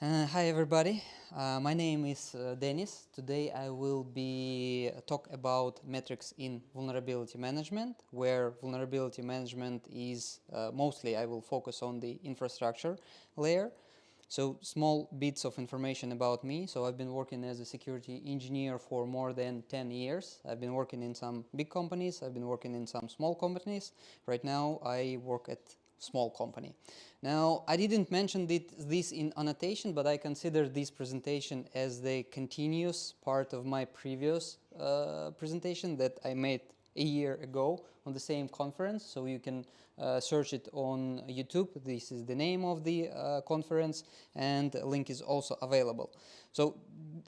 Hi everybody, my name is Denis. Today I will be talk about metrics in vulnerability management, where vulnerability management is mostly I will focus on the infrastructure layer. So small bits of information about me. So I've been working as a security engineer for more than 10 years. I've been working in some big companies, I've been working in some small companies. Right now I work at small company. Now, I didn't mention this in annotation, but I consider this presentation as the continuous part of my previous presentation that I made a year ago on the same conference. So you can search it on YouTube. This is the name of the conference, and the link is also available. So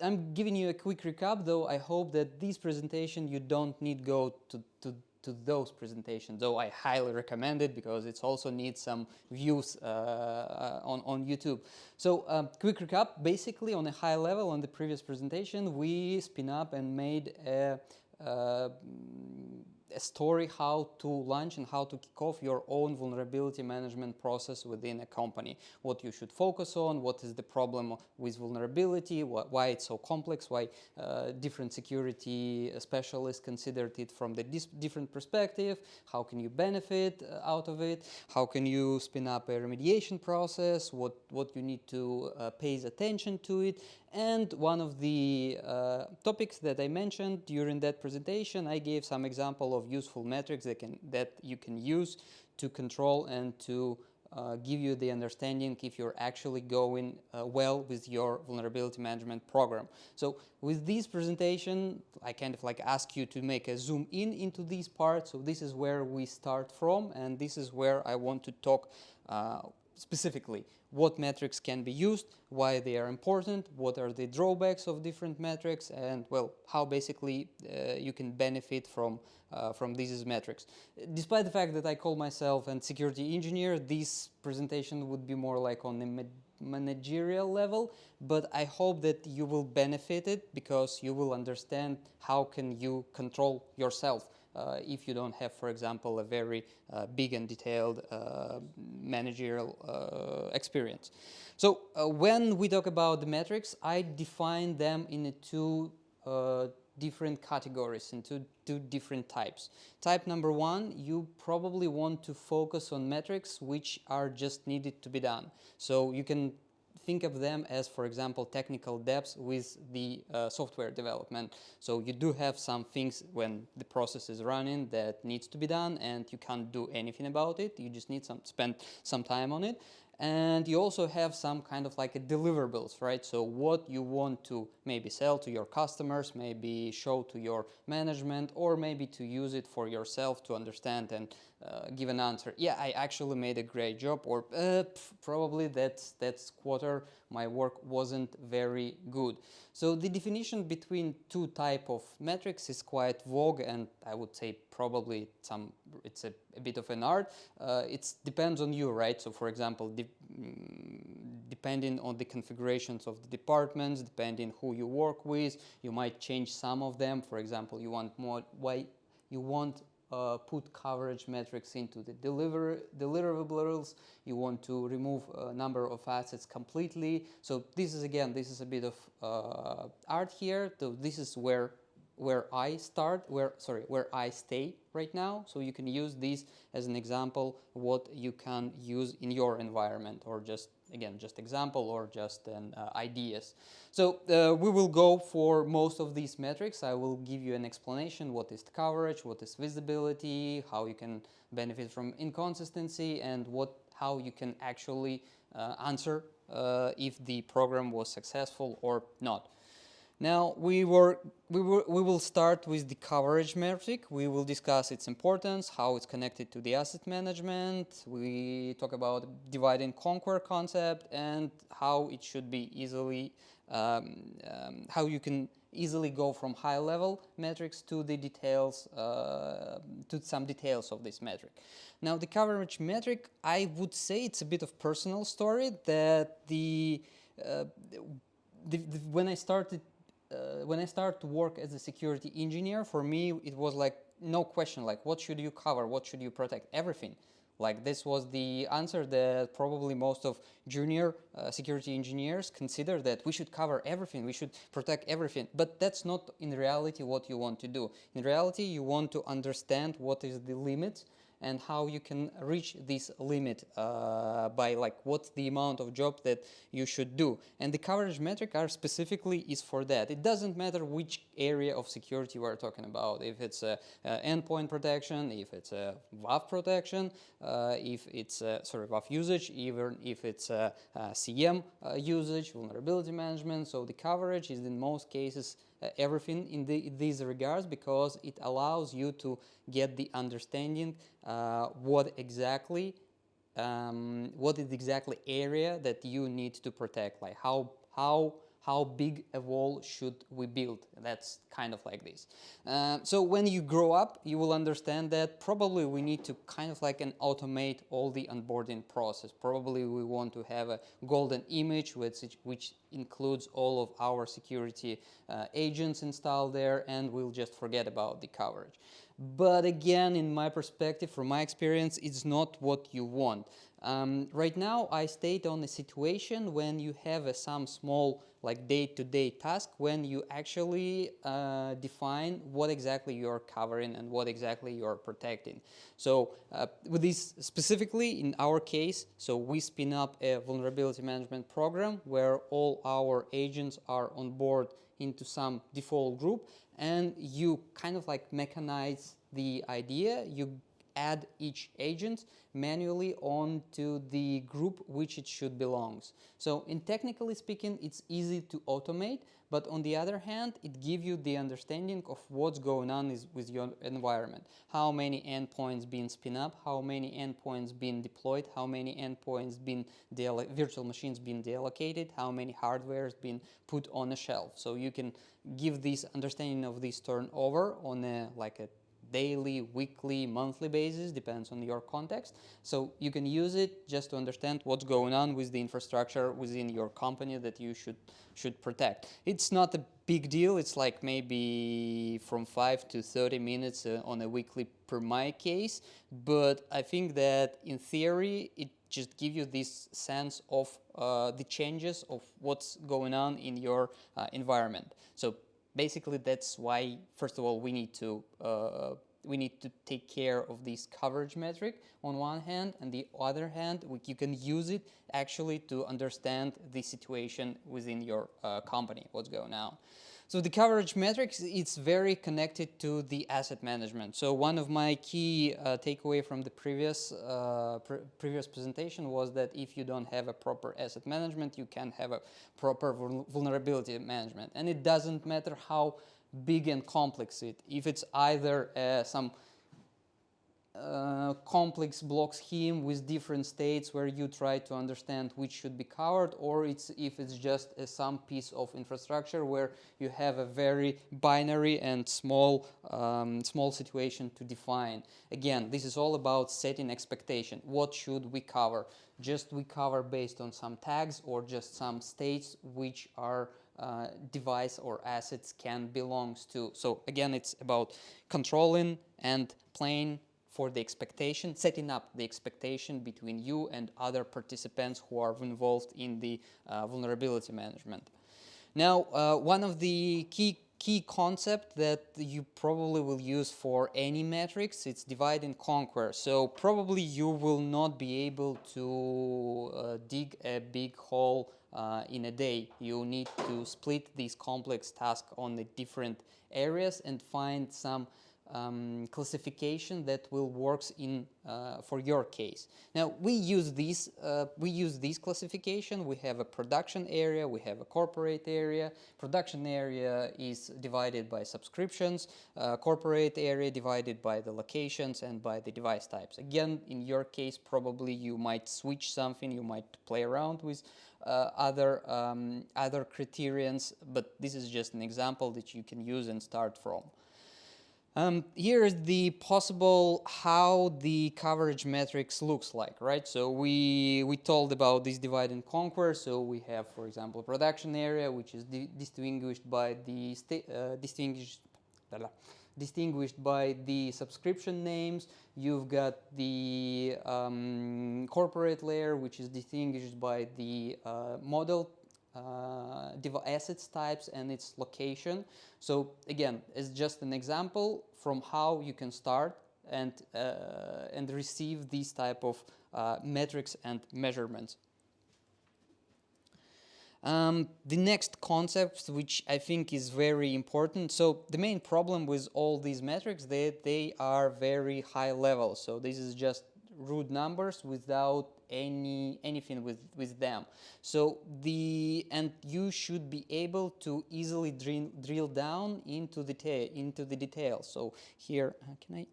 I'm giving you a quick recap, though I hope that this presentation you don't need go to those presentations, though I highly recommend it because it also needs some views on YouTube. So quick recap, basically on a high level on the previous presentation, we spin up and made a story how to launch and how to kick off your own vulnerability management process within a company. What you should focus on, what is the problem with vulnerability, why it's so complex, why different security specialists considered it from the different perspective, how can you benefit out of it, how can you spin up a remediation process, what you need to pay attention to it. And one of the topics that I mentioned during that presentation, I gave some example of useful metrics that you can use to control and to give you the understanding if you're actually going well with your vulnerability management program. So with this presentation, I kind of like ask you to make a zoom in into these parts. So this is where we start from, and this is where I want to talk specifically what metrics can be used, why they are important, what are the drawbacks of different metrics, and well, how basically you can benefit from these metrics. Despite the fact that I call myself a security engineer, this presentation would be more like on the managerial level, but I hope that you will benefit it because you will understand how can you control yourself if you don't have, for example, a very big and detailed managerial experience. So when we talk about the metrics, I define them in two different categories, into two different types. Type number one, you probably want to focus on metrics which are just needed to be done. So you can think of them as, for example, technical depths with the software development. So you do have some things when the process is running that needs to be done and you can't do anything about it. You just need spend some time on it. And you also have some kind of like a deliverables, right? So what you want to maybe sell to your customers, maybe show to your management, or maybe to use it for yourself to understand and give an answer. Yeah, I actually made a great job, or probably that's quarter my work wasn't very good. So the definition between two type of metrics is quite vague, and I would say probably it's a bit of an art. It depends on you, right? So for example, depending on the configurations of the departments, depending who you work with, you might change some of them. For example, you want put coverage metrics into the deliverables. You want to remove a number of assets completely. So this is a bit of art here. So this is where I stay right now. So you can use this as an example what you can use in your environment, or just example, or just ideas. So we will go for most of these metrics. I will give you an explanation what is coverage, what is visibility, how you can benefit from inconsistency, and how you can actually answer if the program was successful or not. Now we will start with the coverage metric. We will discuss its importance, how it's connected to the asset management. We talk about divide and conquer concept and how it should be easily, how you can easily go from high level metrics to the details, to some details of this metric. Now the coverage metric, I would say it's a bit of personal story that when I started to work as a security engineer, for me it was like no question, like what should you cover, what should you protect, everything. Like this was the answer that probably most of junior security engineers consider, that we should cover everything, we should protect everything. But that's not in reality what you want to do. In reality, you want to understand what is the limit and how you can reach this limit by like what's the amount of job that you should do. And the coverage metric are specifically is for that. It doesn't matter which area of security we're talking about, if it's endpoint protection, if it's a WAF protection, if it's WAF usage, even if it's CM usage, vulnerability management. So the coverage is in most cases everything in these regards, because it allows you to get the understanding what is exactly area that you need to protect, like how big a wall should we build. That's kind of like this. So when you grow up, you will understand that probably we need to kind of like automate all the onboarding process. Probably we want to have a golden image which includes all of our security agents installed there, and we'll just forget about the coverage. But again, in my perspective, from my experience, it's not what you want. Right now, I stayed on a situation when you have some small like day-to-day task, when you actually define what exactly you're covering and what exactly you're protecting. So with this specifically in our case, so we spin up a vulnerability management program where all our agents are on board into some default group, and you kind of like mechanize the idea. You add each agent manually onto the group which it should belongs. So in technically speaking, it's easy to automate, but on the other hand, it gives you the understanding of what's going on with your environment. How many endpoints being spin up, how many endpoints being deployed, how many endpoints being virtual machines being deallocated, how many hardwares being put on a shelf. So you can give this understanding of this turnover on a daily, weekly, monthly basis, depends on your context. So you can use it just to understand what's going on with the infrastructure within your company that you should protect. It's not a big deal. It's like maybe from 5 to 30 minutes on a weekly per my case. But I think that in theory, it just gives you this sense of the changes of what's going on in your environment. So basically, that's why, first of all, we need to take care of this coverage metric on one hand, and the other hand, you can use it actually to understand the situation within your company, what's going on. So the coverage metrics, it's very connected to the asset management. So one of my key takeaway from the previous presentation was that if you don't have a proper asset management, you can't have a proper vulnerability management. And it doesn't matter how big and complex if it's either some complex block scheme with different states where you try to understand which should be covered, or if it's just some piece of infrastructure where you have a very binary and small situation to define. Again, this is all about setting expectation. What should we cover? Just we cover based on some tags, or just some states which are device or assets can belongs to. So again, it's about controlling and playing for the expectation, setting up the expectation between you and other participants who are involved in the vulnerability management. Now, one of the key concept that you probably will use for any metrics, it's divide and conquer. So probably you will not be able to dig a big hole in a day. You need to split these complex tasks on the different areas and find some classification that will works in for your case. Now we use this classification. We have a production area, we have a corporate area. Production area is divided by subscriptions, corporate area divided by the locations and by the device types. Again, in your case, probably you might switch something, you might play around with other criterions, but this is just an example that you can use and start from. Here is the possible how the coverage metrics looks like, right? So we told about this divide and conquer. So we have, for example, production area, which is distinguished by the distinguished by the subscription names. You've got the corporate layer, which is distinguished by the model assets types and its location. So again, it's just an example from how you can start and receive these type of metrics and measurements. The next concept, which I think is very important, so the main problem with all these metrics, they are very high level. So this is just root numbers without anything with them. So and you should be able to easily drill down into the details. So here, can I?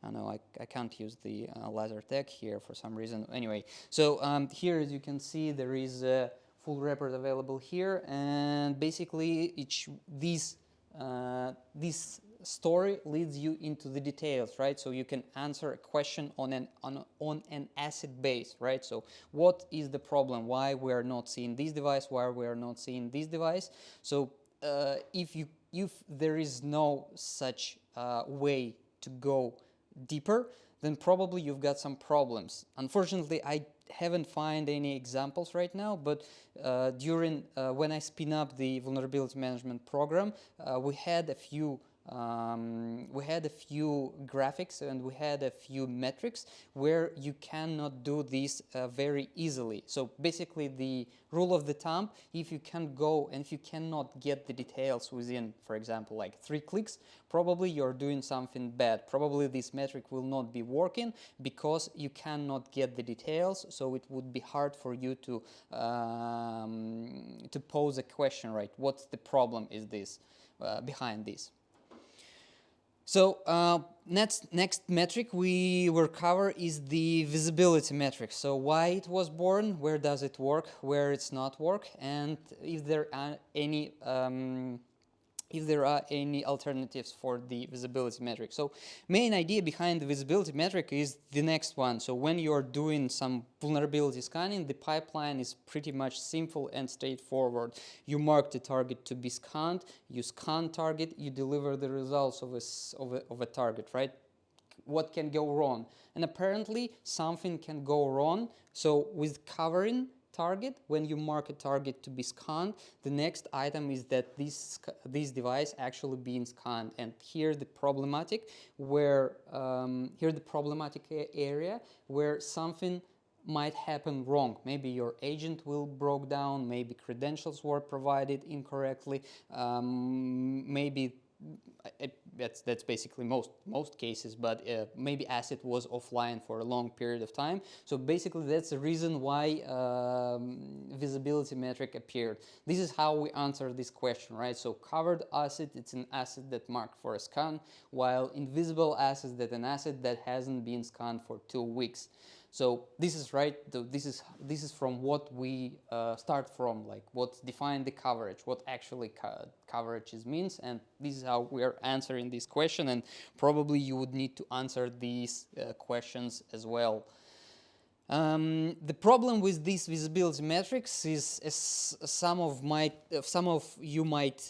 Oh no, I can't use the laser tag here for some reason. Anyway, so here, as you can see, there is a full report available here, and basically this story leads you into the details, right? So you can answer a question on an asset base, right? So what is the problem? Why we are not seeing this device? Why we are not seeing this device? So if there is no such way to go deeper, then probably you've got some problems. Unfortunately, I haven't found any examples right now, but during when I spin up the vulnerability management program, we had a few graphics and we had a few metrics where you cannot do this very easily. So basically, the rule of the thumb, if you can go and if you cannot get the details within, for example, like 3 clicks, probably you're doing something bad. Probably this metric will not be working because you cannot get the details. So it would be hard for you to pose a question, right? What's the problem is this behind this? So next metric we will cover is the visibility metric. So why it was born, where does it work, where it's not work, and if there are any alternatives for the visibility metric. So main idea behind the visibility metric is the next one. So when you're doing some vulnerability scanning, the pipeline is pretty much simple and straightforward. You mark the target to be scanned, you scan target, you deliver the results of a target, right? What can go wrong? And apparently something can go wrong. So with covering target, when you mark a target to be scanned, the next item is that this device actually being scanned. And here the problematic area where something might happen wrong. Maybe your agent will broke down, maybe credentials were provided incorrectly, maybe that's basically most cases, but maybe asset was offline for a long period of time. So basically that's the reason why visibility metric appeared. This is how we answer this question, right? So covered asset, it's an asset that marked for a scan, while invisible asset, that an asset that hasn't been scanned for 2 weeks. So this is right. This is from what we start from, like what define the coverage, what actually coverage means, and this is how we are answering this question. And probably you would need to answer these questions as well. The problem with these visibility metrics is, as some of you might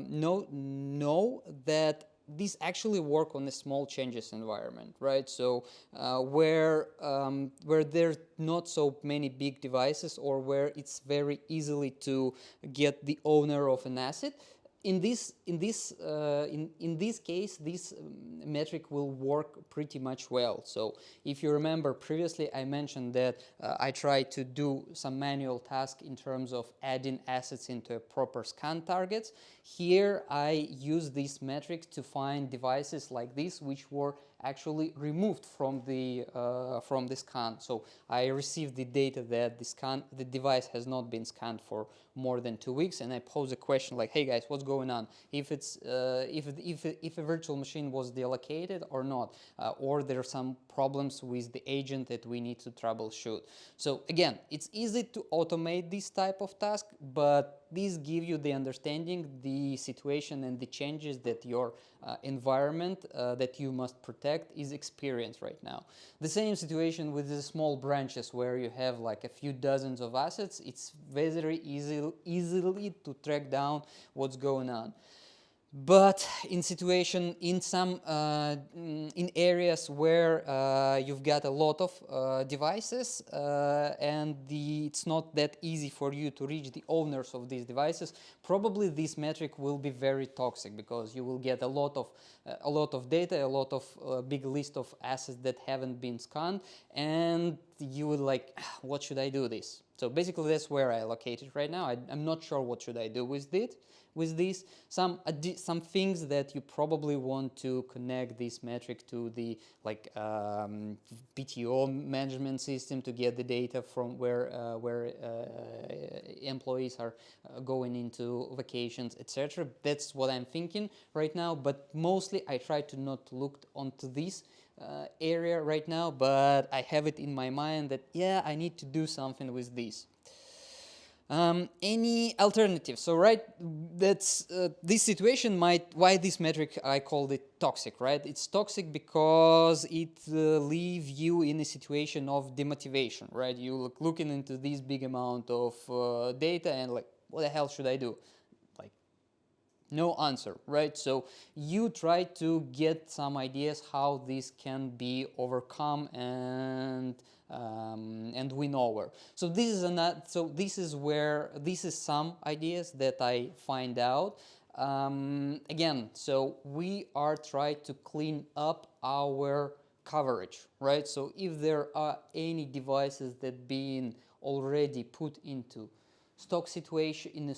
know that these actually work on a small changes environment, right? So where there's not so many big devices, or where it's very easily to get the owner of an asset. In this case, this metric will work pretty much well. So if you remember previously, I mentioned that I tried to do some manual task in terms of adding assets into a proper scan targets. Here I use this metric to find devices like this which were actually removed from the scan. So I received the data that the device has not been scanned for more than 2 weeks, and I pose a question like, "Hey guys, what's going on? If it's if a virtual machine was deallocated or not, or there are some problems with the agent that we need to troubleshoot." So again, it's easy to automate this type of task, but these give you the understanding, the situation, and the changes that your environment that you must protect is experienced right now. The same situation with the small branches where you have like a few dozens of assets. It's very easily to track down what's going on. But in situation, in some, in areas where you've got a lot of devices and it's not that easy for you to reach the owners of these devices, probably this metric will be very toxic, because you will get a lot of data, a lot of big list of assets that haven't been scanned, and you will like, what should I do this? So basically that's where I allocate it right now. I'm not sure what should I do with it. With this, some things that you probably want to connect this metric to the PTO management system to get the data from where employees are going into vacations, etc. That's what I'm thinking right now. But mostly, I try to not look onto this area right now. But I have it in my mind that yeah, I need to do something with this. Any alternative? So that's this situation why this metric I called it toxic, right? It's toxic because it leaves you in a situation of demotivation, right? You looking into this big amount of data and like, what the hell should I do? Like, no answer, right? So you try to get some ideas how this can be overcome and win over. So this is this is some ideas that I find out. Again, so we are trying to clean up our coverage, right? So if there are any devices that being already put into stock situation in a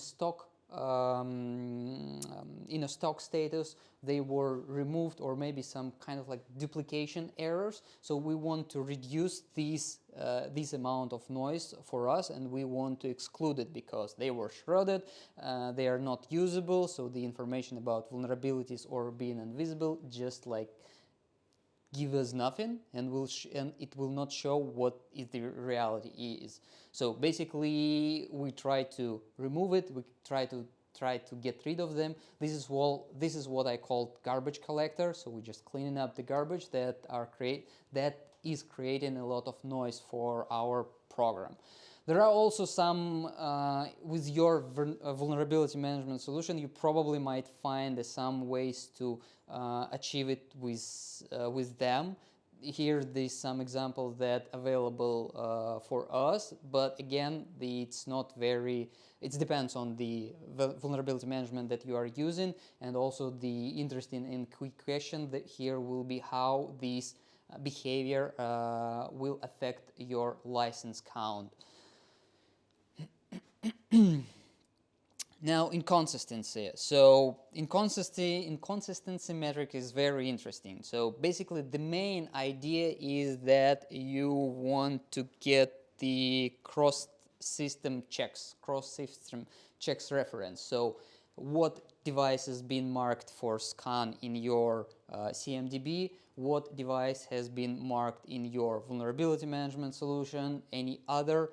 stock status, they were removed, or maybe some kind of like duplication errors. So we want to reduce this amount of noise for us, and we want to exclude it because they were shrouded, they are not usable. So the information about vulnerabilities or being invisible just like give us nothing, and it will not show what the reality is. So basically, we try to remove it. We try to get rid of them. This is what I call garbage collector. So we're just cleaning up the garbage that is creating a lot of noise for our program. There are also some, with your vulnerability management solution, you probably might find some ways to achieve it with them. Here, there's some examples that available for us, but again, it's not very. It depends on the vulnerability management that you are using, and also the interesting quick question that here will be how this behavior will affect your license count. Now, inconsistency. So inconsistency metric is very interesting. So basically, the main idea is that you want to get the cross-system checks reference. So what device has been marked for scan in your CMDB, what device has been marked in your vulnerability management solution, any other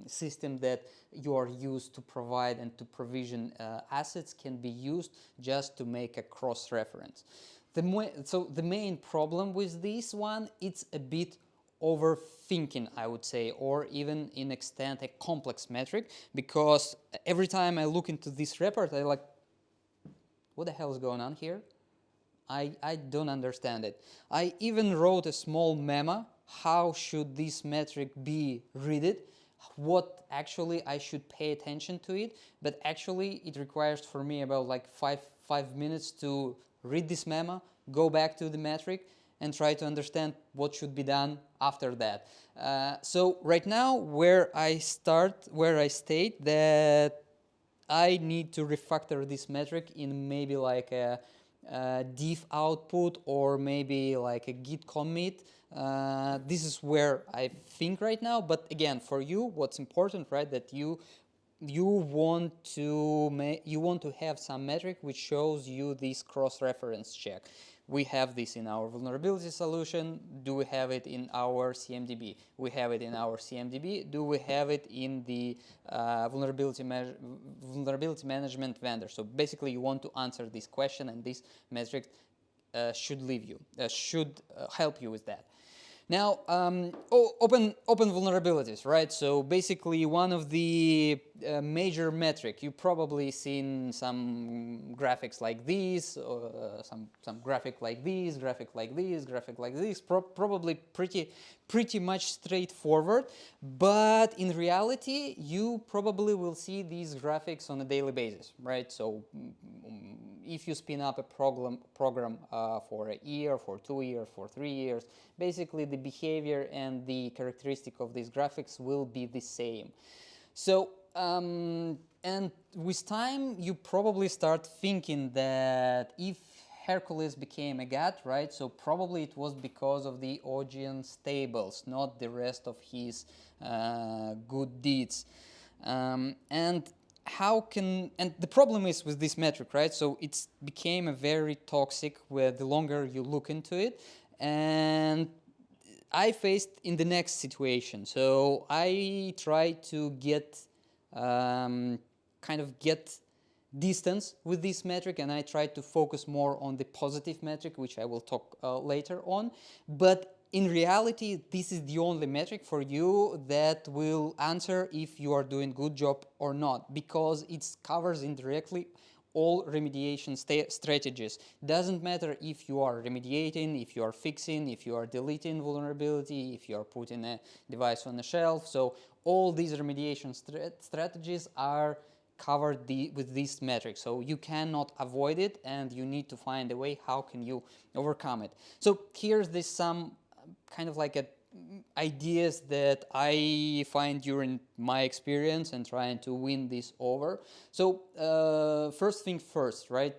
system that you are used to provide and to provision assets can be used just to make a cross-reference. So the main problem with this one, it's a bit overthinking, I would say, or even in extent a complex metric, because every time I look into this report, I like, what the hell is going on here? I don't understand it. I even wrote a small memo, how should this metric be read, what actually I should pay attention to it, but actually it requires for me about like five minutes to read this memo, go back to the metric, and try to understand what should be done after that. So right now, where I state that I need to refactor this metric in maybe like a diff output or maybe like a git commit. This is where I think right now. But again, for you, what's important, right? That you want to have some metric which shows you this cross-reference check. We have this in our vulnerability solution. Do we have it in our CMDB? We have it in our CMDB. Do we have it in the vulnerability management vendor? So basically, you want to answer this question, and this metric should help you with that. Now, open vulnerabilities, right? So basically, one of the major metric, you probably seen some graphics like these, some graphic like these, graphic like this, graphic like this. Probably pretty much straightforward. But in reality, you probably will see these graphics on a daily basis, right? So if you spin up a program for a year, for 2 years, for 3 years, basically the behavior and the characteristic of these graphics will be the same. So, and with time, you probably start thinking that if Hercules became a god, right? So probably it was because of the audience tables, not the rest of his good deeds. And the problem is with this metric, right? So it's became a very toxic where the longer you look into it. And I faced in the next situation. So I try to get kind of get distance with this metric, and I try to focus more on the positive metric, which I will talk later on. But in reality, this is the only metric for you that will answer if you are doing good job or not, because it covers indirectly all remediation strategies. Doesn't matter if you are remediating, if you are fixing, if you are deleting vulnerability, if you are putting a device on the shelf. So all these remediation strategies are covered with this metric. So you cannot avoid it, and you need to find a way how can you overcome it. So here's this some kind of like ideas that I find during my experience and trying to win this over. So first thing first, right?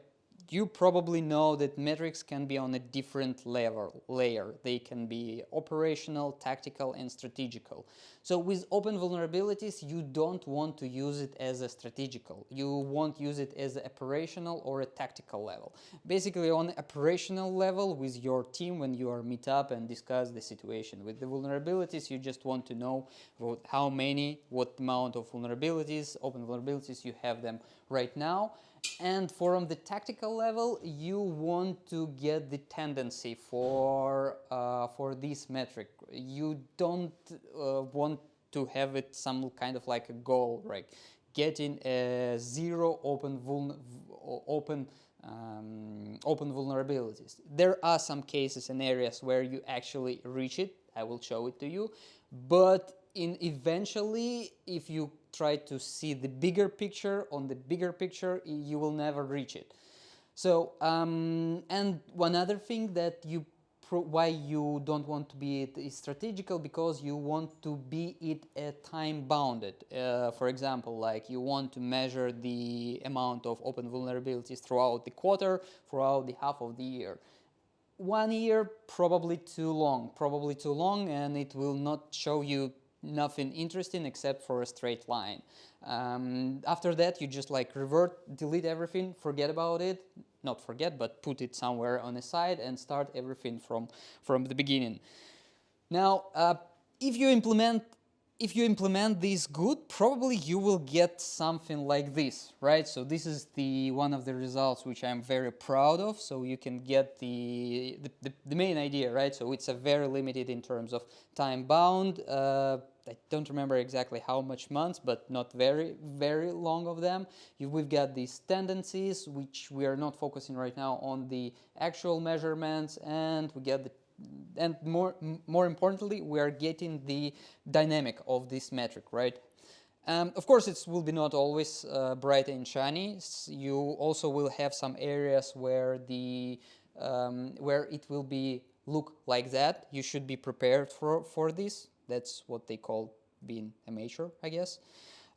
You probably know that metrics can be on a different layer. They can be operational, tactical, and strategical. So with open vulnerabilities, you don't want to use it as a strategical. You won't use it as an operational or a tactical level. Basically, on operational level with your team, when you are meet up and discuss the situation with the vulnerabilities, you just want to know how many, what amount of vulnerabilities, open vulnerabilities you have them right now. And from the tactical level, you want to get the tendency for this metric. You don't want to have it some kind of like a goal, right? Getting a zero open vulnerabilities. There are some cases and areas where you actually reach it. I will show it to you, but eventually, if you try to see the bigger picture, you will never reach it. So, and one other thing that why you don't want to be it is strategical, because you want to be it time bounded. For example, like you want to measure the amount of open vulnerabilities throughout the quarter, throughout the half of the year. 1 year, probably too long, and it will not show you nothing interesting except for a straight line. After that, you just like revert, delete everything, forget about it. Not forget, but put it somewhere on the side and start everything from the beginning. Now, if you implement this good, probably you will get something like this, right? So this is one of the results which I'm very proud of. So you can get the main idea, right? So it's a very limited in terms of time bound. I don't remember exactly how much months, but not very long of them. We've got these tendencies, which we are not focusing right now on the actual measurements, and we get and more importantly, we are getting the dynamic of this metric, right? Of course, it will be not always bright and shiny. You also will have some areas where where it will be look like that. You should be prepared for this. That's what they call being amateur, I guess.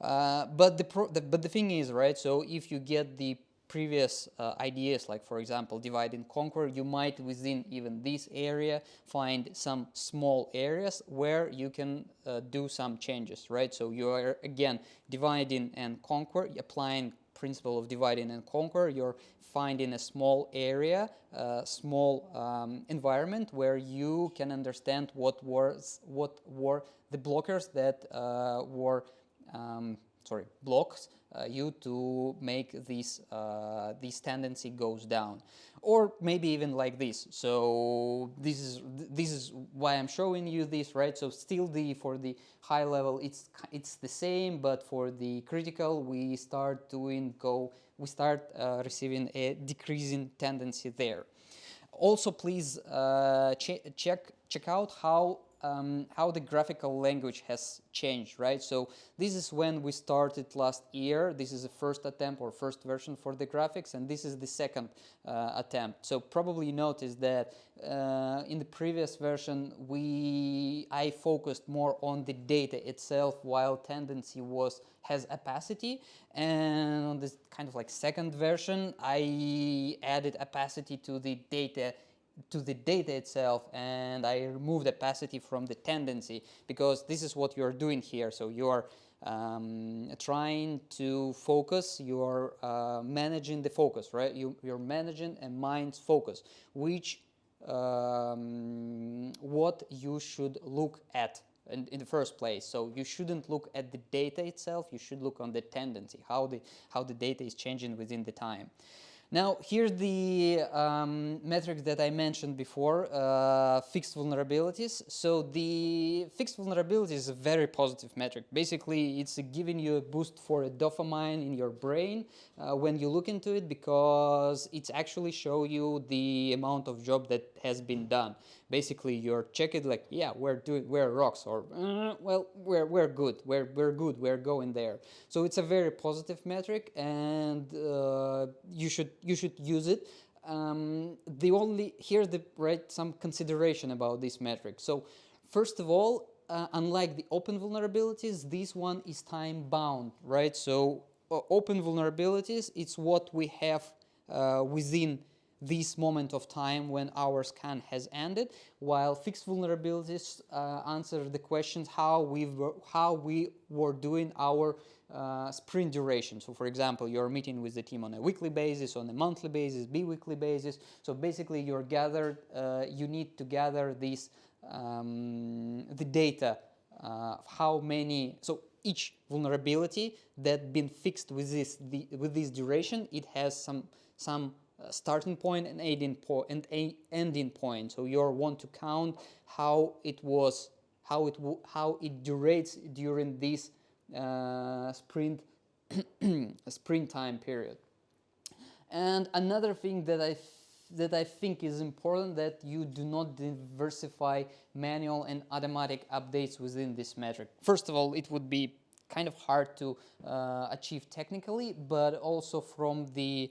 But the thing is, right? So if you get the previous ideas, like for example divide and conquer, you might within even this area find some small areas where you can do some changes, right? So you are again dividing and conquer, applying principle of dividing and conquer. You're finding a small area, small environment where you can understand what were the blockers that blocks you to make this tendency goes down. or maybe even like this. So this is why I'm showing you this, right? So still for the high level it's the same, but for the critical we start receiving a decreasing tendency there. Also, please check out how the graphical language has changed, right? So this is when we started last year. This is the first attempt or first version for the graphics, and this is the second attempt. So probably you noticed that in the previous version I focused more on the data itself, while tendency has opacity, and on this kind of like second version I added opacity to the data itself, and I removed opacity from the tendency, because this is what you're doing here. So you're trying to focus, you're managing the focus, right? You're managing a mind's focus, which what you should look at in the first place. So you shouldn't look at the data itself, you should look on the tendency, how the data is changing within the time. Now, here's the metric that I mentioned before, fixed vulnerabilities. So the fixed vulnerability is a very positive metric. Basically, it's giving you a boost for a dopamine in your brain when you look into it, because it's actually show you the amount of job that has been done. Basically, you're checking like, yeah, we're rocks, or well, we're good, we're going there. So it's a very positive metric, and you should use it. Some consideration about this metric. So first of all, unlike the open vulnerabilities, this one is time bound, right? So open vulnerabilities, it's what we have within this moment of time when our scan has ended, while fixed vulnerabilities answer the questions how we were doing our sprint duration. So for example, you're meeting with the team on a weekly basis, on a monthly basis, bi-weekly basis. So basically you need to gather this the data, how many, so each vulnerability that been fixed with this duration, it has some starting point and ending point. So you want to count how it durates during this sprint time period. And another thing that I think is important, that you do not diversify manual and automatic updates within this metric. First of all, it would be kind of hard to achieve technically, but also from the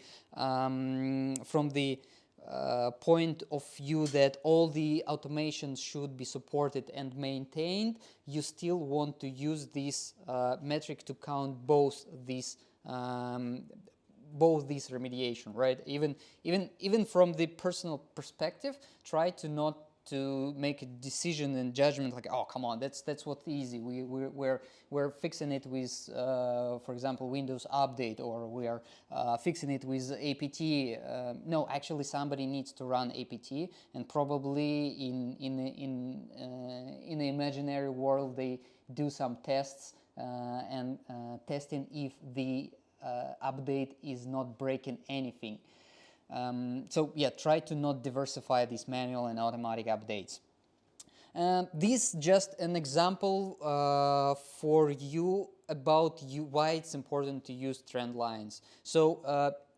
point of view that all the automations should be supported and maintained, you still want to use this metric to count both these remediation, right? Even from the personal perspective, try to not to make a decision and judgment like, oh, come on, that's what's easy. We're fixing it with, for example, Windows Update, or we are fixing it with APT. No, actually, somebody needs to run APT, and probably in the imaginary world they do some tests and testing if the update is not breaking anything. So yeah, try to not diversify these manual and automatic updates. This is just an example for you about why it's important to use trend lines. So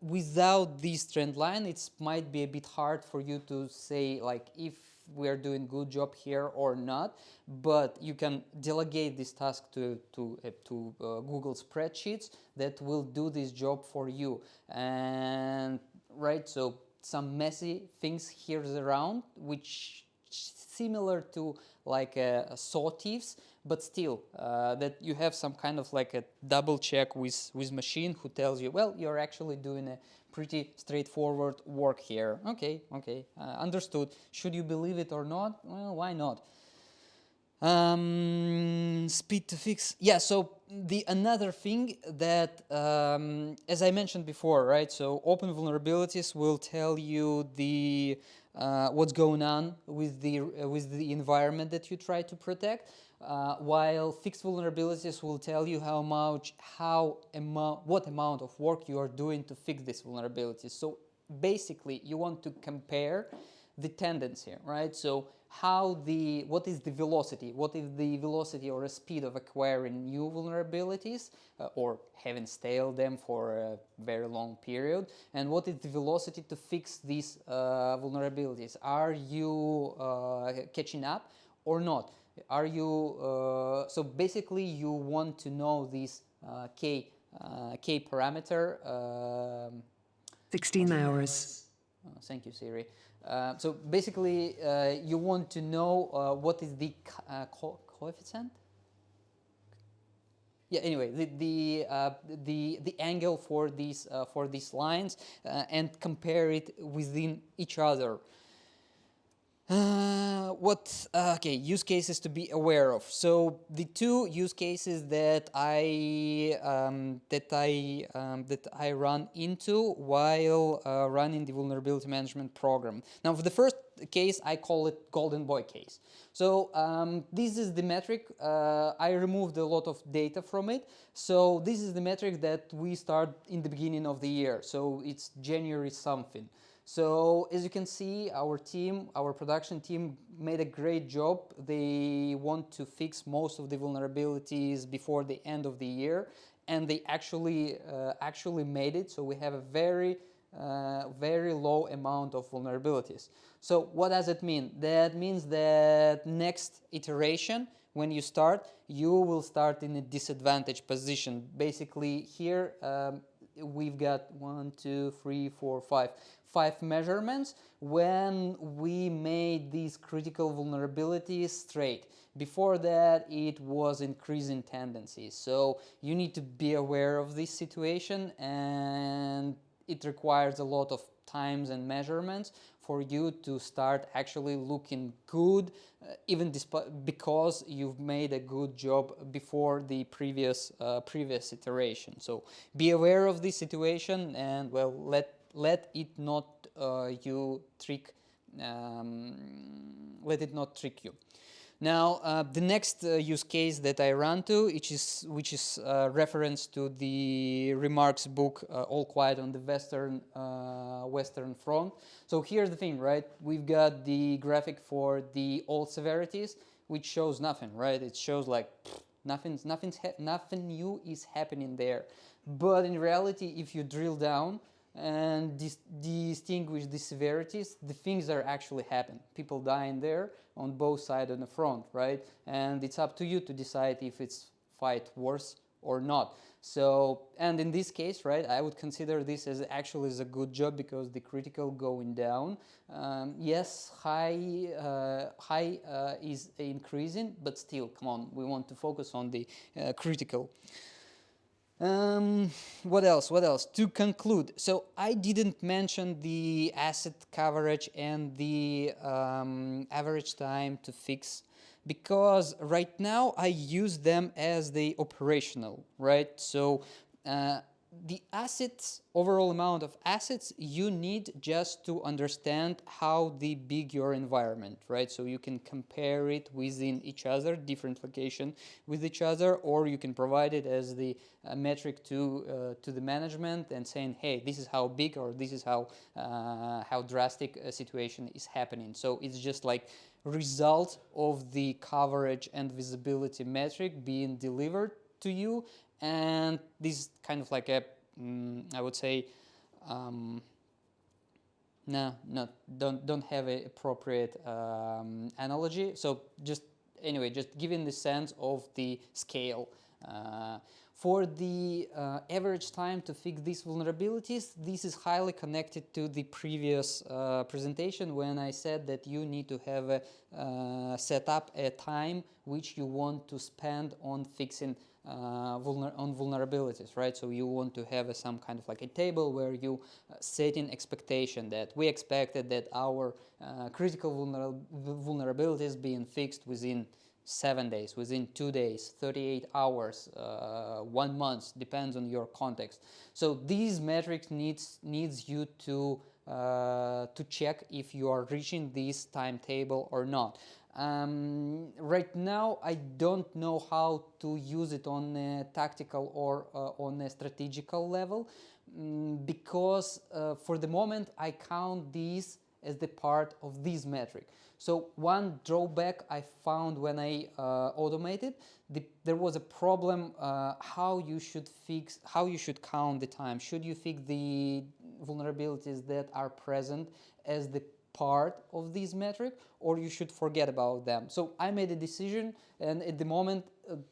without this trend line, it might be a bit hard for you to say like if we are doing good job here or not, but you can delegate this task to Google spreadsheets that will do this job for you. And right, so some messy things here around, which similar to like sawtives, but still that you have some kind of like a double check with machine who tells you, well, you're actually doing a pretty straightforward work here. Okay, understood. Should you believe it or not? Well, why not? Speed to fix. Yeah, so another thing that, as I mentioned before, right? So open vulnerabilities will tell you the what's going on with the environment that you try to protect, while fixed vulnerabilities will tell you what amount of work you are doing to fix these vulnerabilities. So basically you want to compare the tendency, right? So what is the velocity? What is the velocity or a speed of acquiring new vulnerabilities or having stale them for a very long period? And what is the velocity to fix these vulnerabilities? Are you catching up or not? Are you so basically you want to know this k parameter. 16 hours. Thank you, Siri. So basically, you want to know what is the coefficient. Yeah. Anyway, the angle for these lines and compare it within each other. Okay, use cases to be aware of. So the two use cases that I run into while running the vulnerability management program. Now, for the first case, I call it Golden Boy case. So this is the metric. I removed a lot of data from it. So this is the metric that we start in the beginning of the year. So it's January something. So as you can see, our production team made a great job. They want to fix most of the vulnerabilities before the end of the year, and they actually made it. So we have a very low amount of vulnerabilities. So what does it mean? That means that next iteration, when you start, you will start in a disadvantaged position. Basically here we've got 1, 2, 3, 4, 5 measurements when we made these critical vulnerabilities straight. Before that, it was increasing tendencies. So you need to be aware of this situation, and it requires a lot of times and measurements for you to start actually looking good, even because you've made a good job before the previous iteration. So be aware of this situation, and well, let it not let it not trick you. Now, the next use case that I run to, which is reference to the remarks book, All Quiet on the Western Front. So here's the thing, right? We've got the graphic for the all severities, which shows nothing, right? It shows like nothing new is happening there. But in reality, if you drill down and distinguish the severities, the things that actually happen. People dying there on both sides of the front, right? And it's up to you to decide if it's fight worse or not. So, and in this case, right, I would consider this as actually a good job because the critical going down. Yes, high is increasing, but still, come on, we want to focus on the critical. What else? To conclude, so I didn't mention the asset coverage and the average time to fix, because right now I use them as the operational, right? So the assets, overall amount of assets, you need just to understand how big your environment, right? So you can compare it within each other, different location with each other, or you can provide it as the metric to the management and saying, hey, this is how big, or this is how drastic a situation is happening. So it's just like result of the coverage and visibility metric being delivered to you. And this is kind of like I would say, don't have an appropriate analogy. So just giving the sense of the scale. For the average time to fix these vulnerabilities, this is highly connected to the previous presentation when I said that you need to have set up a time which you want to spend on fixing vulnerabilities, right? So you want to have some kind of like a table where you set in expectation that we expected that our critical vulnerabilities being fixed within 7 days, within 2 days, 38 hours, 1 month, depends on your context. So these metrics needs you to check if you are reaching this timetable or not. Right now, I don't know how to use it on a tactical or on a strategical level. because for the moment I count these as the part of this metric. So one drawback I found when I automated, there was a problem how you should count the time. Should you fix the vulnerabilities that are present as the part of this metric, or you should forget about them? So I made a decision, and at the moment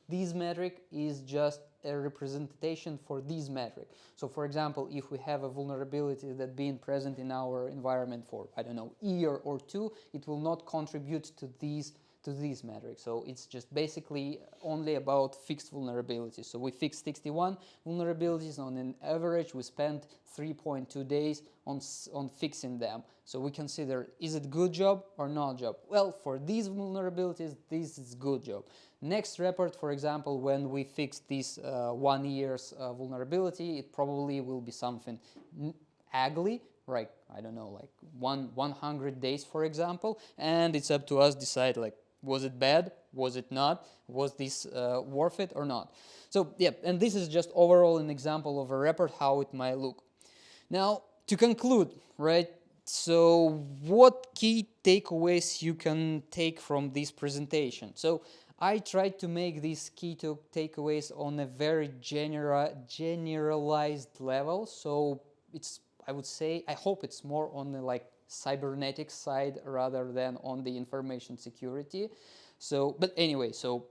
this metric is just a representation for this metric. So for example, if we have a vulnerability that being present in our environment for, I don't know, year or two, it will not contribute to these metrics. So it's just basically only about fixed vulnerabilities. So we fixed 61 vulnerabilities. On an average, we spent 3.2 days on fixing them. So we consider, is it good job or not job? Well, for these vulnerabilities, this is good job. Next report, for example, when we fix this 1 year's vulnerability, it probably will be something ugly, right? I don't know, like 100 days, for example, and it's up to us decide, like, was it bad? Was it not? Was this worth it or not? So yeah, and this is just overall an example of a report, how it might look. Now, to conclude, right? So what key takeaways you can take from this presentation? So I tried to make these key takeaways on a very generalized level. So it's, I would say, I hope it's more on the like cybernetic side rather than on the information security. So, but anyway, so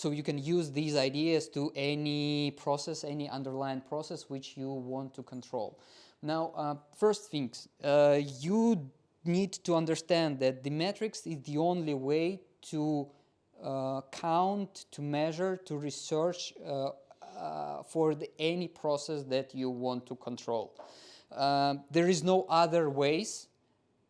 you can use these ideas to any process, any underlying process which you want to control. Now, first things, you need to understand that the metrics is the only way to count, to measure, to research for any process that you want to control. There is no other ways,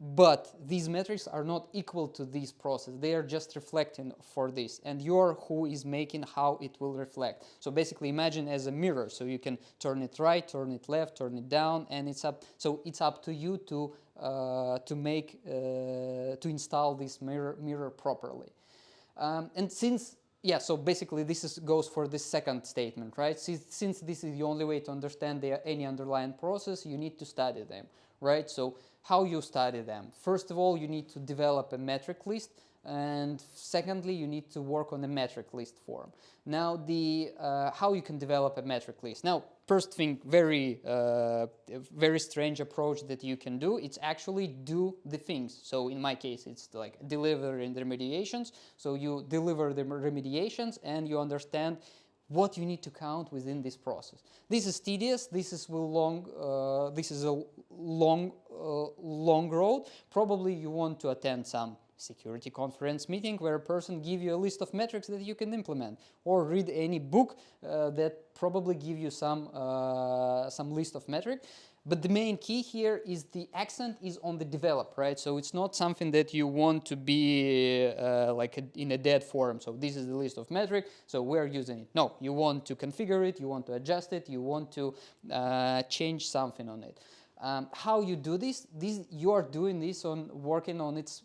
but these metrics are not equal to this process. They are just reflecting for this, and you're who is making how it will reflect. So basically imagine as a mirror, so you can turn it right, turn it left, turn it down, and it's up to you to install this mirror properly. And since, yeah, so basically this goes for the second statement, right? Since this is the only way to understand any underlying process, you need to study them, right? So how you study them? First of all, you need to develop a metric list, and secondly, you need to work on a metric list form. Now, how you can develop a metric list. Now, first thing, very strange approach that you can do, it's actually do the things. So in my case, it's like delivering the remediations. So you deliver the remediations and you understand what you need to count within this process. This is tedious. This is a long road. Probably you want to attend some security conference meeting where a person give you a list of metrics that you can implement, or read any book that probably give you some list of metrics. But the main key here is the accent is on the develop, right? So it's not something that you want to be in a dead form. So this is the list of metric, so we're using it. No, you want to configure it, you want to adjust it, you want to change something on it. How you do this? You are doing this working on its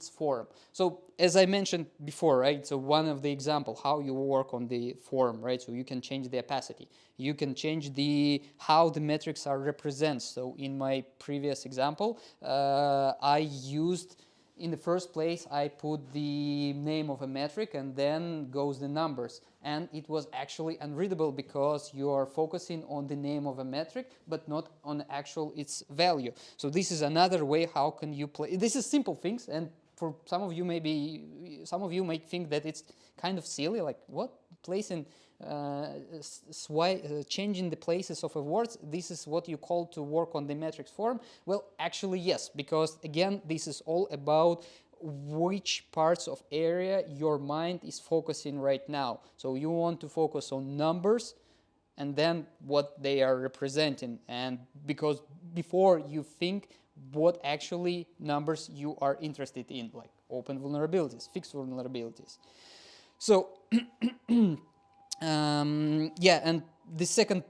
form. So as I mentioned before, right? So one of the example how you work on the form, right? So you can change the opacity. You can change how the metrics are represented. So in my previous example, I used. In the first place, I put the name of a metric and then goes the numbers. And it was actually unreadable because you are focusing on the name of a metric, but not on its value. So this is another way how can you play. This is simple things, and for some of you may think that it's kind of silly, like what? Placing changing the places of a words, this is what you call to work on the metrics form? Well, actually yes, because again, this is all about which parts of area your mind is focusing right now. So you want to focus on numbers and then what they are representing, and because before you think what actually numbers you are interested in, like open vulnerabilities, fixed vulnerabilities. So yeah, and the second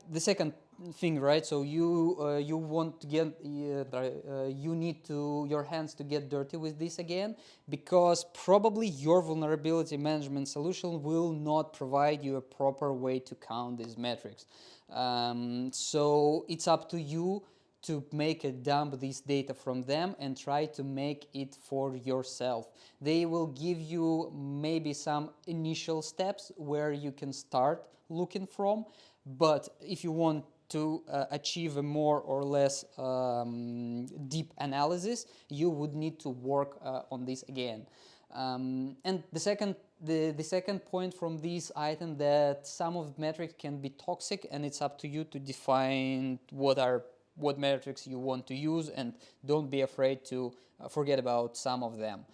thing, right? So you want to get you need to your hands to get dirty with this again, because probably your vulnerability management solution will not provide you a proper way to count these metrics. So it's up to you to make a dump this data from them and try to make it for yourself. They will give you maybe some initial steps where you can start looking from, but if you want to achieve a more or less deep analysis, you would need to work on this again. And the second point from this item, that some of the metrics can be toxic, and it's up to you to define what metrics you want to use, and don't be afraid to forget about some of them.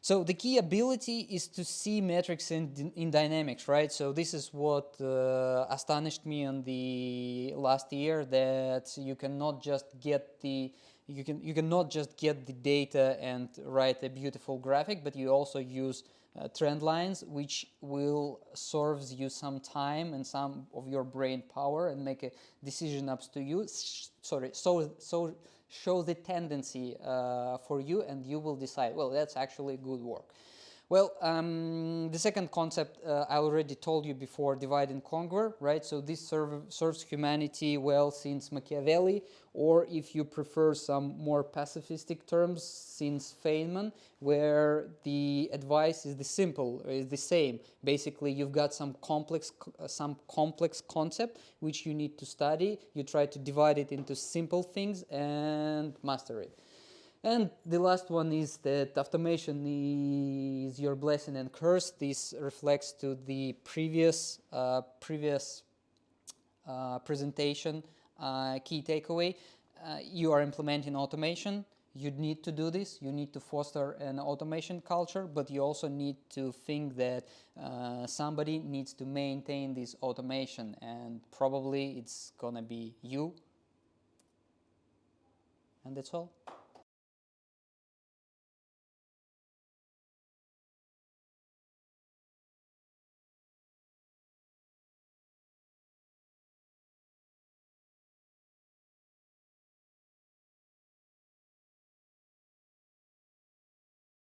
So the key ability is to see metrics in dynamics, right? So this is what astonished me on the last year, that you cannot just get the you cannot just get the data and write a beautiful graphic, but you also use trend lines, which will serves you some time and some of your brain power, and make a decision up to you. So show the tendency for you, and you will decide, well, that's actually good work. Well, the second concept I already told you before, divide and conquer, right? So this serves humanity well since Machiavelli, or if you prefer some more pacifistic terms, since Feynman, where the advice is the same. Basically, you've got some complex concept which you need to study. You try to divide it into simple things and master it. And the last one is that automation is your blessing and curse. This reflects to the previous presentation key takeaway. You are implementing automation. You need to do this. You need to foster an automation culture, but you also need to think that somebody needs to maintain this automation, and probably it's gonna be you. And that's all.